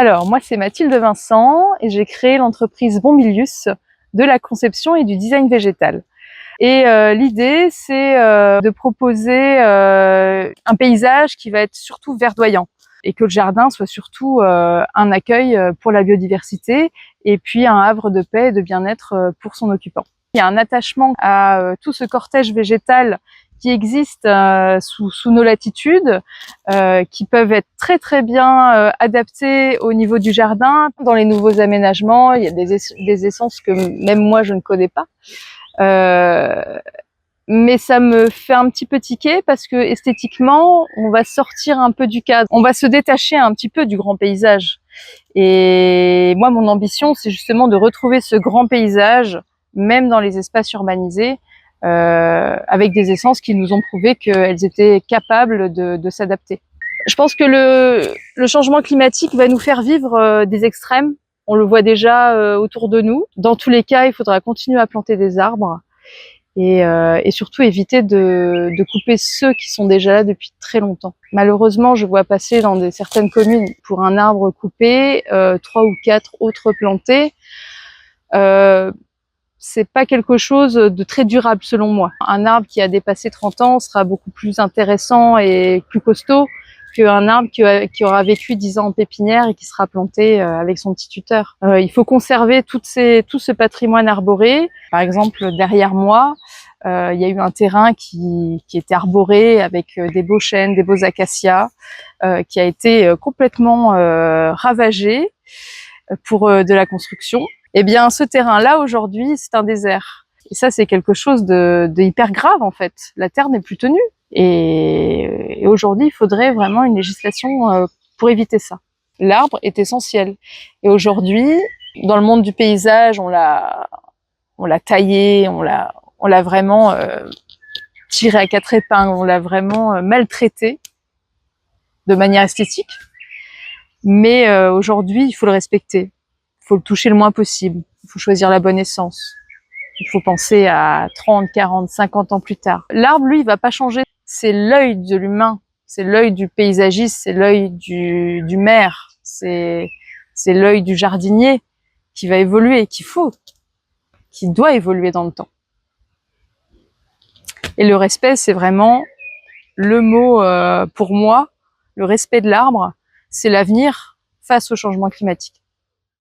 Alors, moi, c'est Mathilde Vincent et j'ai créé l'entreprise Bonbilius de la conception et du design végétal. Et l'idée, c'est de proposer un paysage qui va être surtout verdoyant et que le jardin soit surtout un accueil pour la biodiversité et puis un havre de paix et de bien-être pour son occupant. Il y a un attachement à tout ce cortège végétal qui existe sous nos latitudes, qui peuvent être très bien adaptés au niveau du jardin. Dans les nouveaux aménagements, il y a des essences que même moi je ne connais pas. Mais ça me fait un petit peu tiquer parce que esthétiquement, on va sortir un peu du cadre. On va se détacher un petit peu du grand paysage. Et moi, mon ambition, c'est justement de retrouver ce grand paysage, même dans les espaces urbanisés, avec des essences qui nous ont prouvé qu'elles étaient capables de s'adapter. Je pense que le changement climatique va nous faire vivre des extrêmes. On le voit déjà autour de nous. Dans tous les cas, il faudra continuer à planter des arbres et surtout éviter de couper ceux qui sont déjà là depuis très longtemps. Malheureusement, je vois passer dans certaines communes, pour un arbre coupé, 3 ou 4 autres plantés. C'est pas quelque chose de très durable selon moi. Un arbre qui a dépassé 30 ans sera beaucoup plus intéressant et plus costaud qu'un arbre qui aura vécu 10 ans en pépinière et qui sera planté avec son petit tuteur. Il faut conserver tout ce patrimoine arboré. Par exemple, derrière moi, il y a eu un terrain qui était arboré avec des beaux chênes, des beaux acacias, qui a été complètement ravagé pour de la construction. Eh bien, ce terrain-là, aujourd'hui, c'est un désert. Et ça, c'est quelque chose de hyper grave, en fait. La terre n'est plus tenue. Et aujourd'hui, il faudrait vraiment une législation pour éviter ça. L'arbre est essentiel. Et aujourd'hui, dans le monde du paysage, on l'a taillé, on l'a vraiment tiré à 4 épingles, on l'a vraiment maltraité de manière esthétique. Mais aujourd'hui, il faut le respecter. Il faut le toucher le moins possible. Il faut choisir la bonne essence. Il faut penser à 30, 40, 50 ans plus tard. L'arbre, lui, il va pas changer. C'est l'œil de l'humain, c'est l'œil du paysagiste, c'est l'œil du maire, c'est l'œil du jardinier qui va évoluer, qui doit évoluer dans le temps. Et le respect, c'est vraiment le mot pour moi. Le respect de l'arbre, c'est l'avenir face au changement climatique.